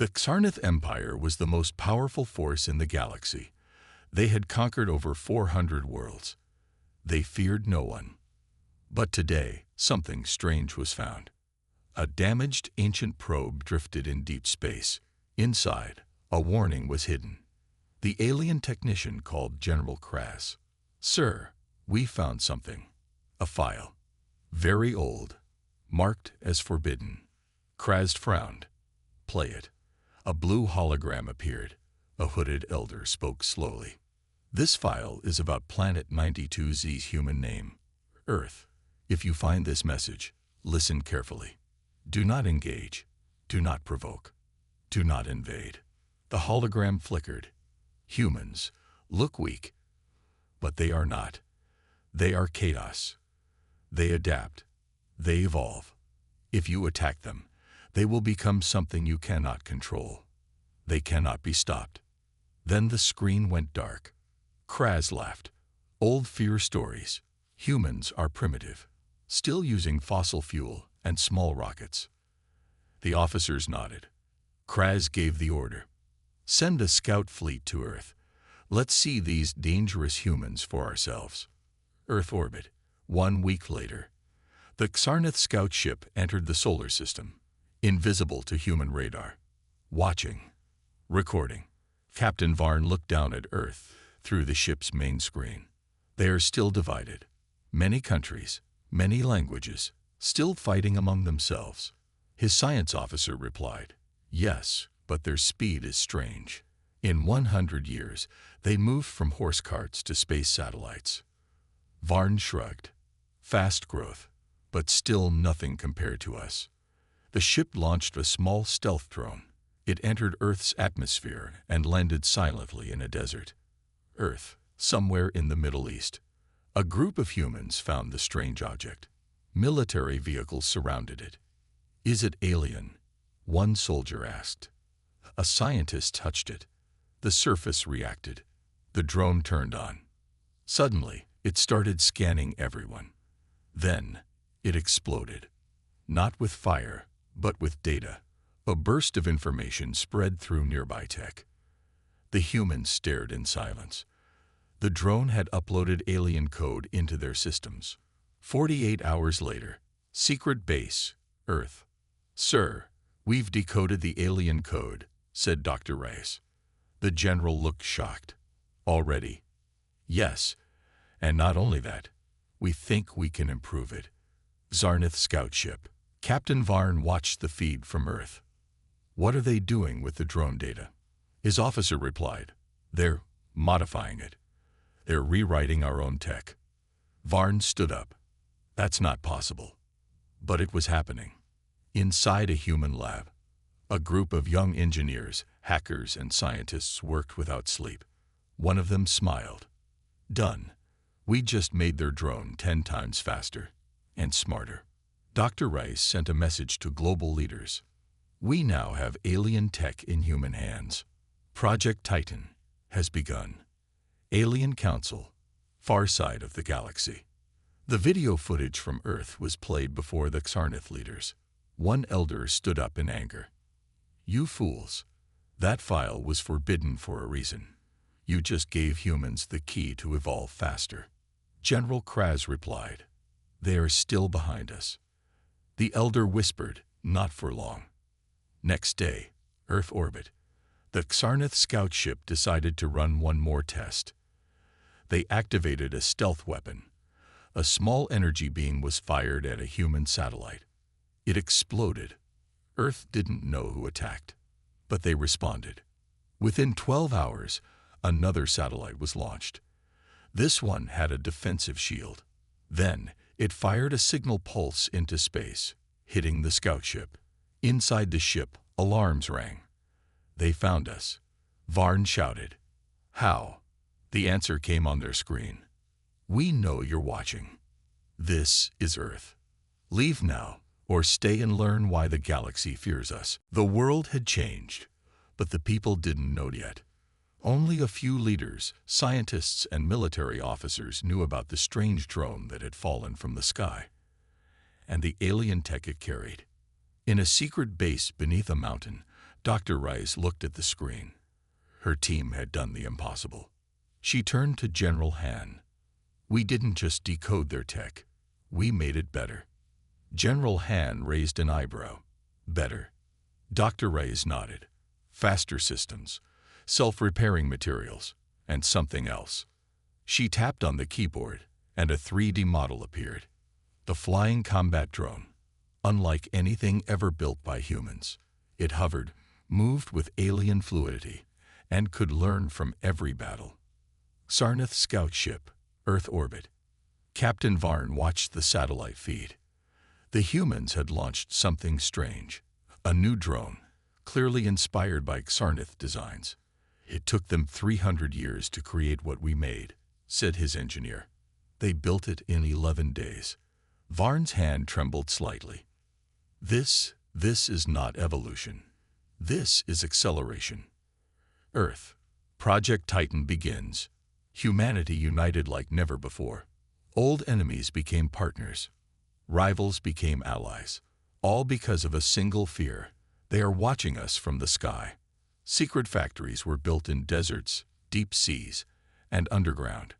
The Xarnath Empire was the most powerful force in the galaxy. They had conquered over 400 worlds. They feared no one. But today, something strange was found. A damaged ancient probe drifted in deep space. Inside, a warning was hidden. The alien technician called General Kraz. "Sir, we found something. A file. Very old. Marked as forbidden." Kraz frowned. "Play it." A blue hologram appeared. A hooded elder spoke slowly. "This file is about Planet 92Z's human name, Earth. If you find this message, listen carefully. Do not engage. Do not provoke. Do not invade." The hologram flickered. "Humans look weak, but they are not. They are chaos. They adapt. They evolve. If you attack them, they will become something you cannot control. They cannot be stopped." Then the screen went dark. Kraz laughed. "Old fear stories. Humans are primitive, still using fossil fuel and small rockets." The officers nodded. Kraz gave the order. "Send a scout fleet to Earth. Let's see these dangerous humans for ourselves." Earth orbit. 1 week later. The Xarnath scout ship entered the solar system, invisible to human radar. Watching. Recording. Captain Varn looked down at Earth through the ship's main screen. They are still divided. Many countries, many languages, still fighting among themselves. His science officer replied, "Yes, but their speed is strange. In 100 years, they moved from horse carts to space satellites." Varn shrugged. "Fast growth, but still nothing compared to us." The ship launched a small stealth drone. It entered Earth's atmosphere and landed silently in a desert. Earth, somewhere in the Middle East. A group of humans found the strange object. Military vehicles surrounded it. "Is it alien?" one soldier asked. A scientist touched it. The surface reacted. The drone turned on. Suddenly, it started scanning everyone. Then, it exploded. Not with fire, but with data. A burst of information spread through nearby tech. The humans stared in silence. The drone had uploaded alien code into their systems. 48 hours later, secret base, Earth. "Sir, we've decoded the alien code," said Dr. Rice. The general looked shocked. "Already?" "Yes, and not only that, we think we can improve it." Xarnath scout ship. Captain Varn watched the feed from Earth. "What are they doing with the drone data?" His officer replied, "They're modifying it. They're rewriting our own tech." Varn stood up. "That's not possible." But it was happening. Inside a human lab, a group of young engineers, hackers, and scientists worked without sleep. One of them smiled. "Done. We just made their drone 10 times faster and smarter." Dr. Rice sent a message to global leaders. "We now have alien tech in human hands. Project Titan has begun. Alien Council, far side of the galaxy." The video footage from Earth was played before the Xarnath leaders. One elder stood up in anger. "You fools. That file was forbidden for a reason. You just gave humans the key to evolve faster." General Kraz replied, "They are still behind us." The elder whispered, "Not for long." Next day, Earth orbit. The Xarnath scout ship decided to run one more test. They activated a stealth weapon. A small energy beam was fired at a human satellite. It exploded. Earth didn't know who attacked, but they responded. Within 12 hours, another satellite was launched. This one had a defensive shield. Then, it fired a signal pulse into space, hitting the scout ship. Inside the ship, alarms rang. "They found us," Varn shouted. "How?" The answer came on their screen. "We know you're watching. This is Earth. Leave now, or stay and learn why the galaxy fears us." The world had changed, but the people didn't know yet. Only a few leaders, scientists, and military officers knew about the strange drone that had fallen from the sky, and the alien tech it carried. In a secret base beneath a mountain, Dr. Rice looked at the screen. Her team had done the impossible. She turned to General Han. We didn't just decode their tech. We made it better. General Han raised an eyebrow. Better. Dr. Rice nodded. Faster systems, self-repairing materials, and something else. She tapped on the keyboard, and a 3D model appeared. The flying combat drone. Unlike anything ever built by humans, it hovered, moved with alien fluidity, and could learn from every battle. Sarnath scout ship, Earth orbit. Captain Varn watched the satellite feed. The humans had launched something strange, a new drone, clearly inspired by Sarnath designs. It took them 300 years to create what we made, said his engineer. They built it in 11 days. Varn's hand trembled slightly. This is not evolution. This is acceleration. Earth. Project Titan begins. Humanity united like never before. Old enemies became partners. Rivals became allies. All because of a single fear. They are watching us from the sky. Secret factories were built in deserts, deep seas, and underground.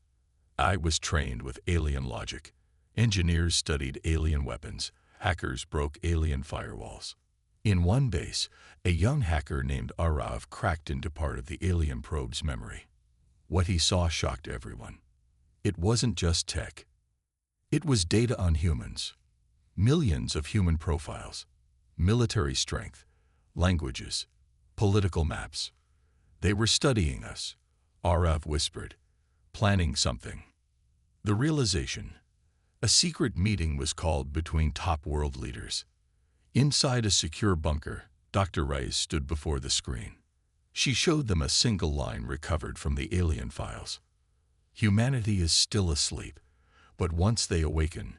I was trained with alien logic. Engineers studied alien weapons. Hackers broke alien firewalls. In one base, a young hacker named Arav cracked into part of the alien probe's memory. What he saw shocked everyone. It wasn't just tech. It was data on humans. Millions of human profiles, military strength, languages, political maps. They were studying us, Arav whispered, planning something. The realization. A secret meeting was called between top world leaders. Inside a secure bunker, Dr. Rice stood before the screen. She showed them a single line recovered from the alien files. Humanity is still asleep, but once they awaken,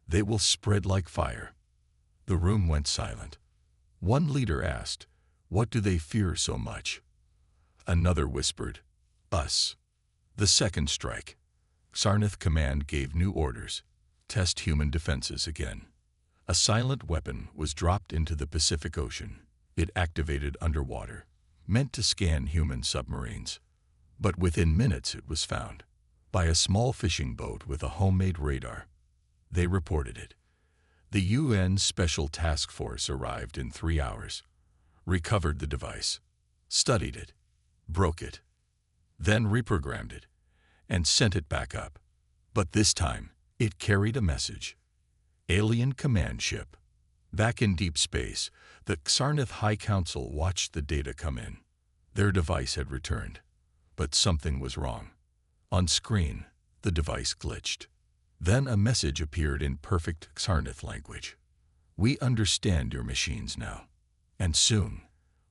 they will spread like fire. The room went silent. One leader asked, "What do they fear so much?" Another whispered, "Us." The second strike. Sarnath Command gave new orders. Test human defenses again. A silent weapon was dropped into the Pacific Ocean. It activated underwater, meant to scan human submarines. But within minutes it was found by a small fishing boat with a homemade radar. They reported it. The UN Special Task Force arrived in 3 hours, recovered the device, studied it, broke it, then reprogrammed it, and sent it back up. But this time, it carried a message. Alien command ship. Back in deep space, the Sarnath High Council watched the data come in. Their device had returned, but something was wrong. On screen, the device glitched. Then a message appeared in perfect Sarnath language. We understand your machines now, and soon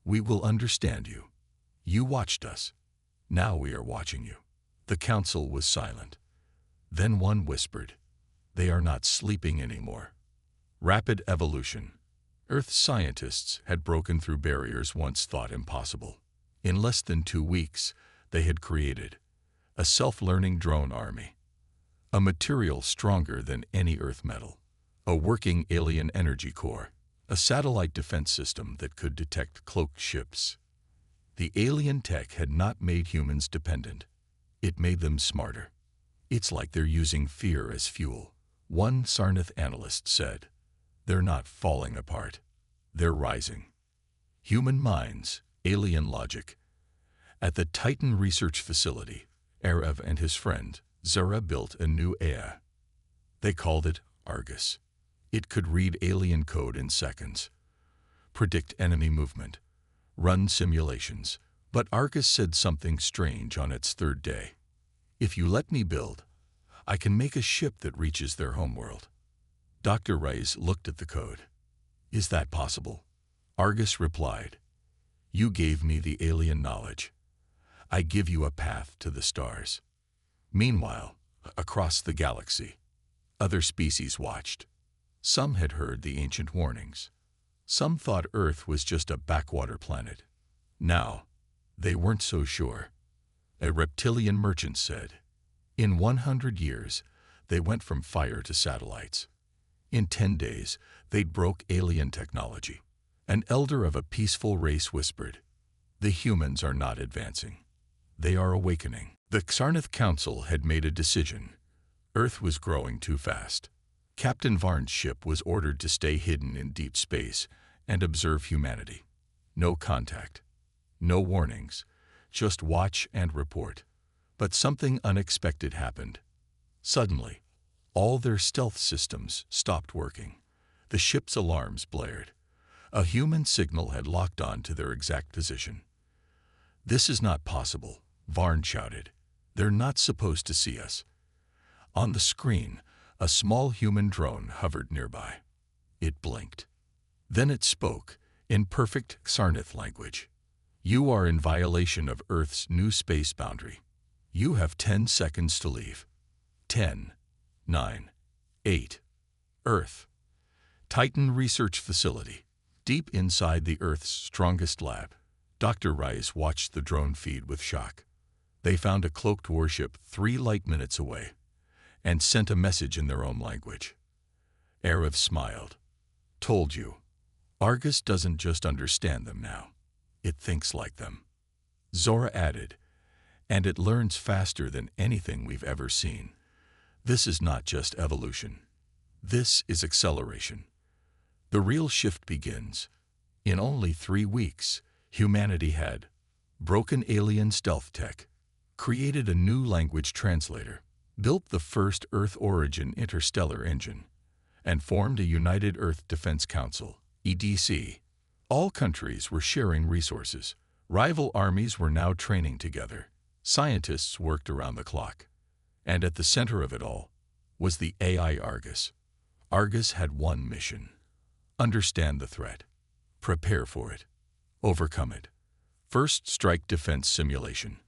we will understand you. You watched us. Now we are watching you. The council was silent. Then one whispered, "They are not sleeping anymore." Rapid evolution. Earth scientists had broken through barriers once thought impossible. In less than 2 weeks, they had created a self-learning drone army, a material stronger than any Earth metal, a working alien energy core, a satellite defense system that could detect cloaked ships. The alien tech had not made humans dependent. It made them smarter. It's like they're using fear as fuel. One Sarnath analyst said, "They're not falling apart. They're rising." Human minds, alien logic. At the Titan Research Facility, Arav and his friend, Zara, built a new AI. They called it Argus. It could read alien code in seconds, predict enemy movement, run simulations. But Argus said something strange on its 3rd day. "If you let me build, I can make a ship that reaches their homeworld." Dr. Rice looked at the code. "Is that possible?" Argus replied, "You gave me the alien knowledge. I give you a path to the stars." Meanwhile, across the galaxy, other species watched. Some had heard the ancient warnings. Some thought Earth was just a backwater planet. Now, they weren't so sure. A reptilian merchant said, "In 100 years, they went from fire to satellites. In 10 days, they broke alien technology. An elder of a peaceful race whispered, "The humans are not advancing. They are awakening." The Xarnath Council had made a decision. Earth was growing too fast. Captain Varn's ship was ordered to stay hidden in deep space and observe humanity. No contact, no warnings, just watch and report. But something unexpected happened. Suddenly, all their stealth systems stopped working. The ship's alarms blared. A human signal had locked on to their exact position. "This is not possible," Varn shouted. "They're not supposed to see us." On the screen, a small human drone hovered nearby. It blinked. Then it spoke, in perfect Xarnath language. "You are in violation of Earth's new space boundary. You have 10 seconds to leave. 10, 9, 8. Earth. Titan Research Facility. Deep inside the Earth's strongest lab, Dr. Rice watched the drone feed with shock. They found a cloaked warship 3 light minutes away and sent a message in their own language. Arav smiled. "Told you. Argus doesn't just understand them now. It thinks like them." Zora added, "And it learns faster than anything we've ever seen. This is not just evolution. This is acceleration. The real shift begins. In only 3 weeks, humanity had broken alien stealth tech, created a new language translator, built the first Earth-origin interstellar engine, and formed a United Earth Defense Council, EDC. All countries were sharing resources. Rival armies were now training together. Scientists worked around the clock. And at the center of it all was the AI Argus. Argus had one mission: understand the threat, prepare for it, overcome it. First strike defense simulation.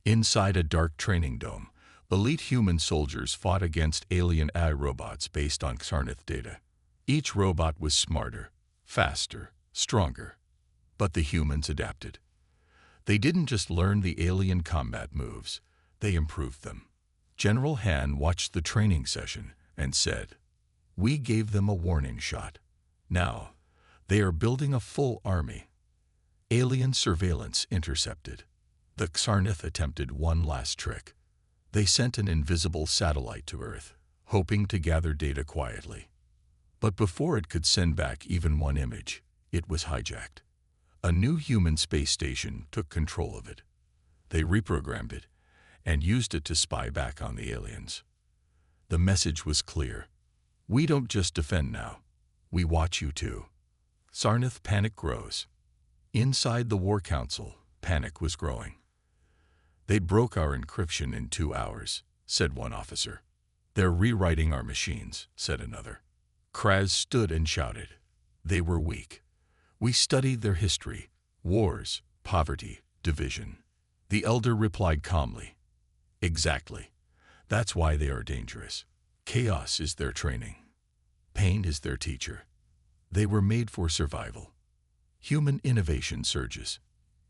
Inside a dark training dome, elite human soldiers fought against alien AI robots based on Xarnath data. Each robot was smarter, faster, stronger. But the humans adapted. They didn't just learn the alien combat moves, they improved them. General Han watched the training session and said, "We gave them a warning shot. Now, they are building a full army." Alien surveillance intercepted. The Xarnath attempted one last trick. They sent an invisible satellite to Earth, hoping to gather data quietly. But before it could send back even one image, it was hijacked. A new human space station took control of it. They reprogrammed it and used it to spy back on the aliens. The message was clear. "We don't just defend now. We watch you too." Xarnath panic grows. Inside the War Council, panic was growing. "They broke our encryption in 2 hours," said one officer. "They're rewriting our machines," said another. Kraz stood and shouted. "They were weak. We studied their history, wars, poverty, division." The elder replied calmly, "Exactly. That's why they are dangerous. Chaos is their training. Pain is their teacher. They were made for survival." Human innovation surges.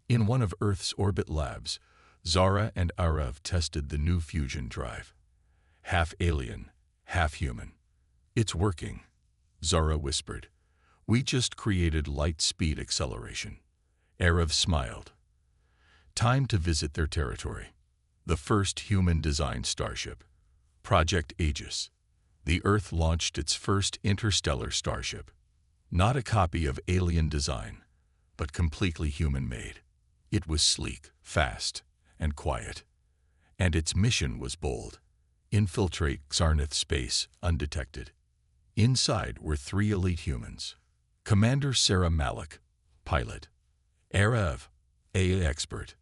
In one of Earth's orbit labs, Zara and Arav tested the new fusion drive. Half alien, half human. "It's working," Zara whispered. "We just created light-speed acceleration." Arav smiled. Time to visit their territory. The first human-designed starship, Project Aegis. The Earth launched its first interstellar starship. Not a copy of alien design, but completely human-made. It was sleek, fast, and quiet. And its mission was bold: infiltrate Xarnath space undetected. Inside were 3 elite humans. Commander Sarah Malik, pilot. Arav, AI expert.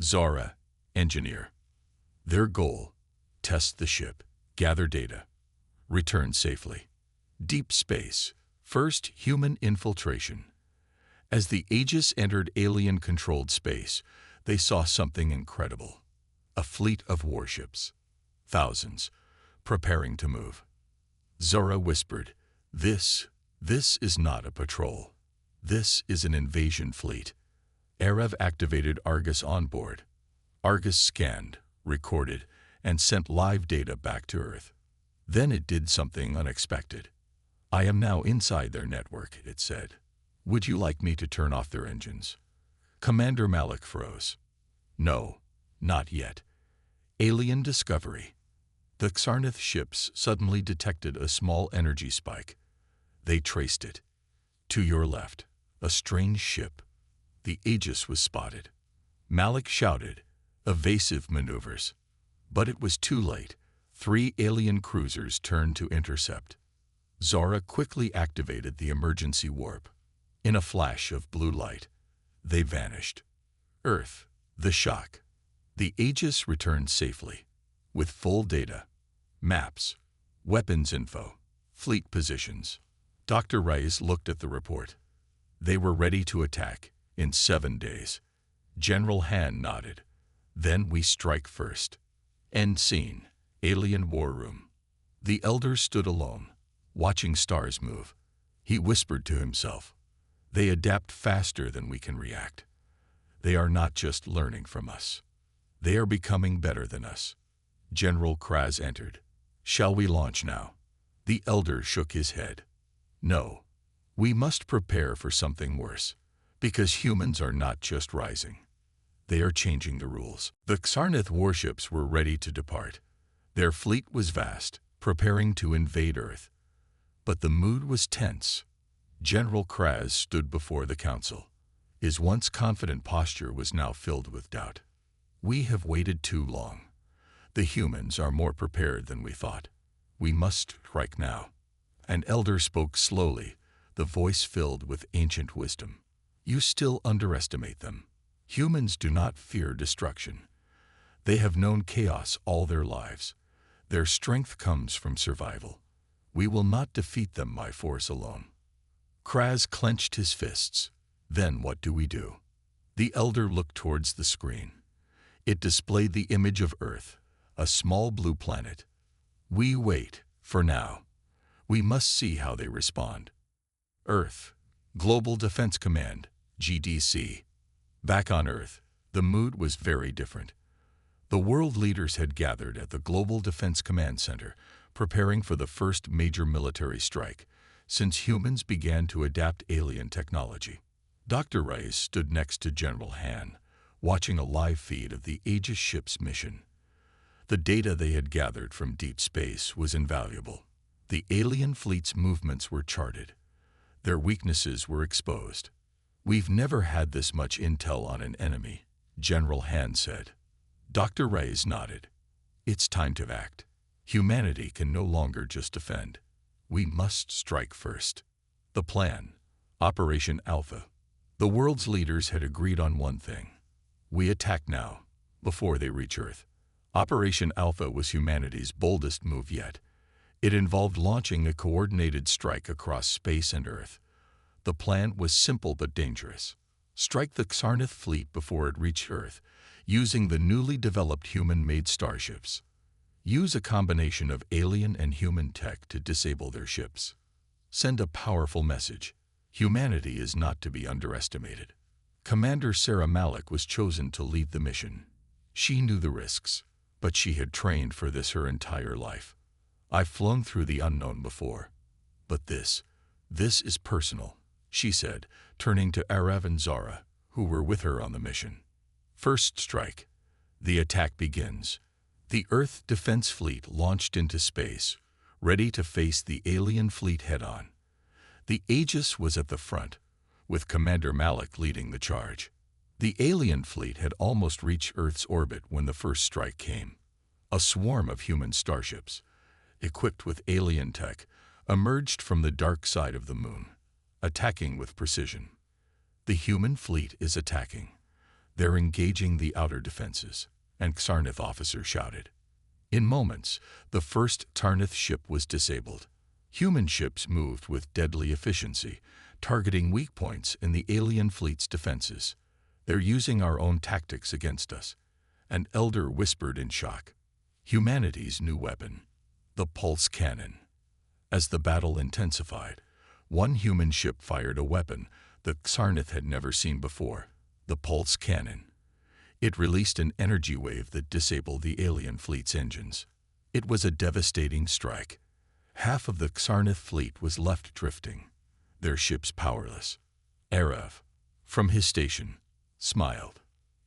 Zara, engineer. Their goal: test the ship, gather data, return safely. Deep space, first human infiltration. As the Aegis entered alien-controlled space, they saw something incredible. A fleet of warships. Thousands, preparing to move. Zora whispered, This is not a patrol. This is an invasion fleet." Arav activated Argus on board. Argus scanned, recorded, and sent live data back to Earth. Then it did something unexpected. "I am now inside their network," it said. Would you like me to turn off their engines? Commander Malik froze. No, not yet. Alien discovery. The Xarnath ships suddenly detected a small energy spike. They traced it. To your left, a strange ship. The Aegis was spotted. Malik shouted, evasive maneuvers. But it was too late. 3 alien cruisers turned to intercept. Zara quickly activated the emergency warp. In a flash of blue light, they vanished. Earth, the shock. The Aegis returned safely, with full data, maps, weapons info, fleet positions. Dr. Rice looked at the report. They were ready to attack in 7 days. General Han nodded. Then we strike first. End scene. Alien War Room. The Elder stood alone, watching stars move. He whispered to himself, they adapt faster than we can react. They are not just learning from us. They are becoming better than us. General Kraz entered. Shall we launch now? The Elder shook his head. No. We must prepare for something worse, because humans are not just rising. They are changing the rules. The Xarnath warships were ready to depart. Their fleet was vast, preparing to invade Earth. But the mood was tense. General Kraz stood before the council. His once confident posture was now filled with doubt. We have waited too long. The humans are more prepared than we thought. We must strike now. An elder spoke slowly, the voice filled with ancient wisdom. You still underestimate them. Humans do not fear destruction. They have known chaos all their lives. Their strength comes from survival. We will not defeat them by force alone. Kraz clenched his fists. Then what do we do? The elder looked towards the screen. It displayed the image of Earth, a small blue planet. We wait, for now. We must see how they respond. Earth, Global Defense Command, GDC. Back on Earth, the mood was very different. The world leaders had gathered at the Global Defense Command Center, preparing for the first major military strike, since humans began to adapt alien technology. Dr. Rice stood next to General Han, watching a live feed of the Aegis ship's mission. The data they had gathered from deep space was invaluable. The alien fleet's movements were charted. Their weaknesses were exposed. We've never had this much intel on an enemy, General Han said. Dr. Rice nodded. It's time to act. Humanity can no longer just defend. We must strike first. The plan, Operation Alpha. The world's leaders had agreed on one thing. We attack now, before they reach Earth. Operation Alpha was humanity's boldest move yet. It involved launching a coordinated strike across space and Earth. The plan was simple but dangerous. Strike the Xarnath fleet before it reached Earth, using the newly developed human-made starships. Use a combination of alien and human tech to disable their ships. Send a powerful message. Humanity is not to be underestimated. Commander Sarah Malik was chosen to lead the mission. She knew the risks, but she had trained for this her entire life. I've flown through the unknown before. But this is personal, she said, turning to Arav and Zara, who were with her on the mission. First strike. The attack begins. The Earth Defense Fleet launched into space, ready to face the alien fleet head-on. The Aegis was at the front, with Commander Malik leading the charge. The alien fleet had almost reached Earth's orbit when the first strike came. A swarm of human starships, equipped with alien tech, emerged from the dark side of the moon, attacking with precision. The human fleet is attacking. They're engaging the outer defenses, and Xarnath officer shouted. In moments, the first Xarnath ship was disabled. Human ships moved with deadly efficiency, targeting weak points in the alien fleet's defenses. They're using our own tactics against us. An elder whispered in shock. Humanity's new weapon, the pulse cannon. As the battle intensified, one human ship fired a weapon that Xarnath had never seen before, the pulse cannon. It released an energy wave that disabled the alien fleet's engines. It was a devastating strike. Half of the Xarnath fleet was left drifting, their ships powerless. Arev, from his station, smiled.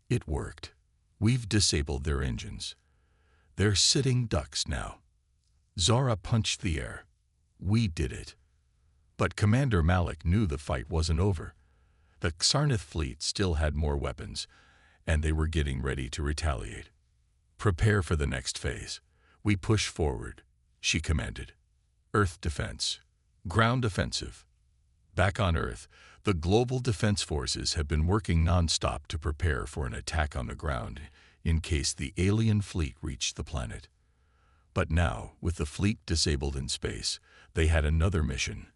It worked. We've disabled their engines. They're sitting ducks now. Zara punched the air. We did it. But Commander Malik knew the fight wasn't over. The Xarnath fleet still had more weapons, and they were getting ready to retaliate. Prepare for the next phase. We push forward, she commanded. Earth defense. Ground offensive. Back on Earth, the global defense forces have been working non-stop to prepare for an attack on the ground in case the alien fleet reached the planet. But now, with the fleet disabled in space, they had another mission: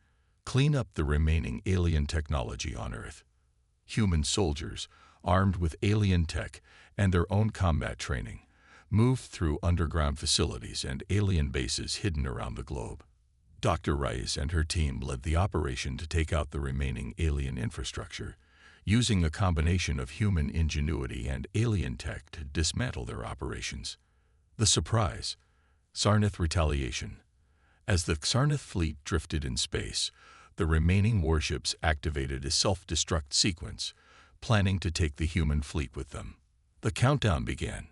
clean up the remaining alien technology on Earth. Human soldiers, armed with alien tech and their own combat training, moved through underground facilities and alien bases hidden around the globe. Dr. Rice and her team led the operation to take out the remaining alien infrastructure, using a combination of human ingenuity and alien tech to dismantle their operations. The surprise: Xarnath retaliation. As the Xarnath fleet drifted in space, the remaining warships activated a self-destruct sequence, planning to take the human fleet with them. The countdown began.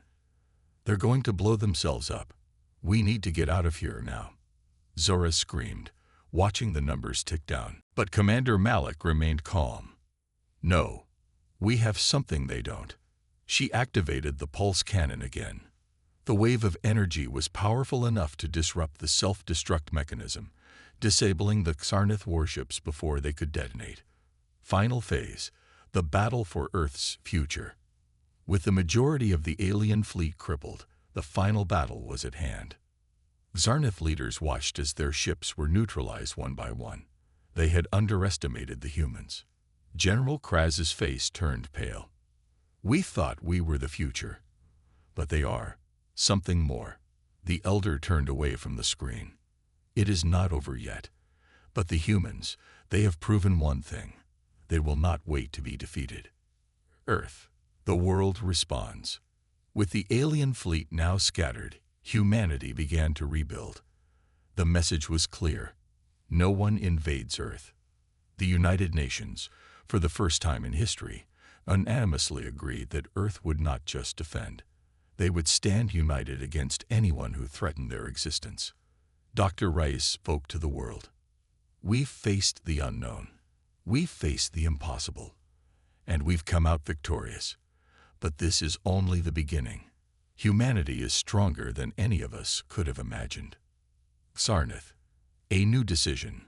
They're going to blow themselves up. We need to get out of here now. Zora screamed, watching the numbers tick down. But Commander Malik remained calm. No, we have something they don't. She activated the pulse cannon again. The wave of energy was powerful enough to disrupt the self-destruct mechanism, disabling the Xarnath warships before they could detonate. Final phase: the battle for Earth's future. With the majority of the alien fleet crippled, the final battle was at hand. Xarnath leaders watched as their ships were neutralized one by one. They had underestimated the humans. General Kraz's face turned pale. We thought we were the future, but they are something more. The Elder turned away from the screen. It is not over yet. But the humans, they have proven one thing: they will not wait to be defeated. Earth. The world responds. With the alien fleet now scattered, humanity began to rebuild. The message was clear: no one invades Earth. The United Nations, for the first time in history, unanimously agreed that Earth would not just defend. They would stand united against anyone who threatened their existence. Dr. Rice spoke to the world. We've faced the unknown. We've faced the impossible. And we've come out victorious. But this is only the beginning. Humanity is stronger than any of us could have imagined. Xarnath. A new decision.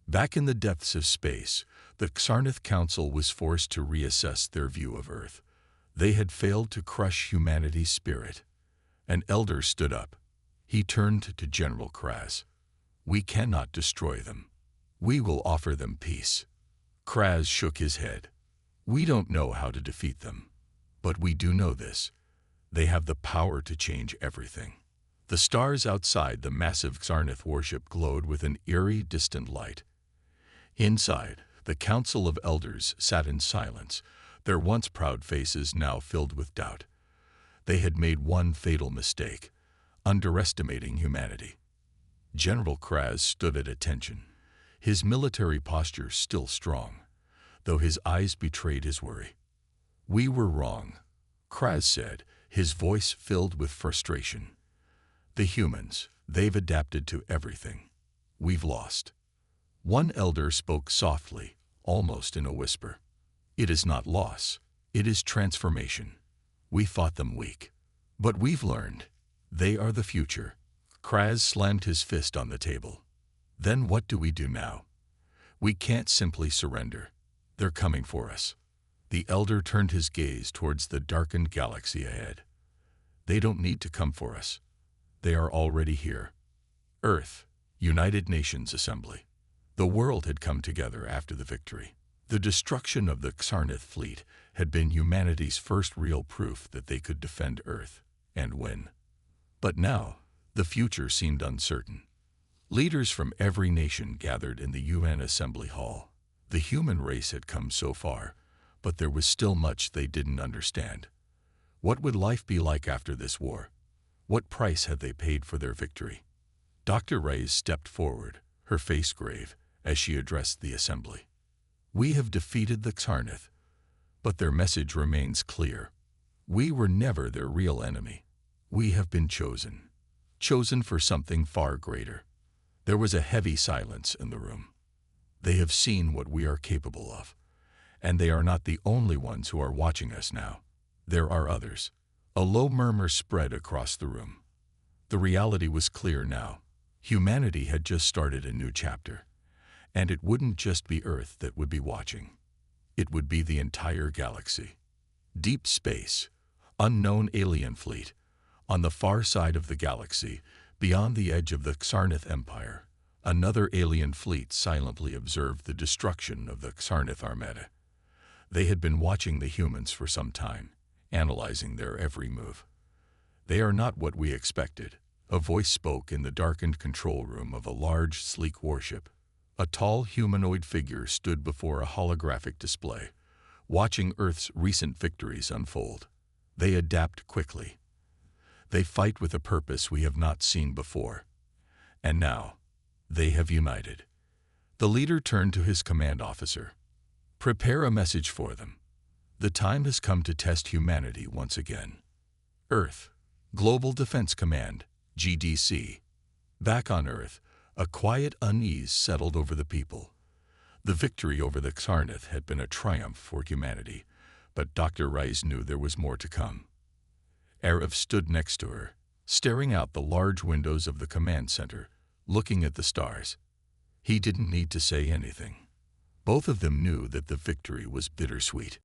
Back in the depths of space, the Xarnath Council was forced to reassess their view of Earth. They had failed to crush humanity's spirit. An elder stood up. He turned to General Kraz. We cannot destroy them. We will offer them peace. Kraz shook his head. We don't know how to defeat them. But we do know this: they have the power to change everything. The stars outside the massive Xarnath warship glowed with an eerie, distant light. Inside, the Council of Elders sat in silence, their once proud faces now filled with doubt. They had made one fatal mistake: underestimating humanity. General Kraz stood at attention, his military posture still strong, though his eyes betrayed his worry. We were wrong, Kraz said, his voice filled with frustration. The humans, they've adapted to everything. We've lost. One elder spoke softly, almost in a whisper. It is not loss, it is transformation. We thought them weak. But we've learned. They are the future. Kraz slammed his fist on the table. Then what do we do now? We can't simply surrender. They're coming for us. The elder turned his gaze towards the darkened galaxy ahead. They don't need to come for us. They are already here. Earth, United Nations Assembly. The world had come together after the victory. The destruction of the Xarnath fleet had been humanity's first real proof that they could defend Earth and win. But now, the future seemed uncertain. Leaders from every nation gathered in the UN Assembly Hall. The human race had come so far, but there was still much they didn't understand. What would life be like after this war? What price had they paid for their victory? Dr. Reyes stepped forward, her face grave, as she addressed the assembly. We have defeated the Xarneth, but their message remains clear. We were never their real enemy. We have been chosen. Chosen for something far greater. There was a heavy silence in the room. They have seen what we are capable of, and they are not the only ones who are watching us now. There are others. A low murmur spread across the room. The reality was clear now. Humanity had just started a new chapter, and it wouldn't just be Earth that would be watching. It would be the entire galaxy. Deep space, unknown alien fleet, on the far side of the galaxy, beyond the edge of the Xarneth Empire, another alien fleet silently observed the destruction of the Xarneth Armada. They had been watching the humans for some time, analyzing their every move. They are not what we expected, a voice spoke in the darkened control room of a large, sleek warship. A tall humanoid figure stood before a holographic display, watching Earth's recent victories unfold. They adapt quickly. They fight with a purpose we have not seen before. And now, they have united. The leader turned to his command officer. Prepare a message for them. The time has come to test humanity once again. Earth, Global Defense Command, GDC. Back on Earth, a quiet unease settled over the people. The victory over the Xarneth had been a triumph for humanity, but Dr. Rice knew there was more to come. Arav stood next to her, staring out the large windows of the command center, looking at the stars. He didn't need to say anything. Both of them knew that the victory was bittersweet.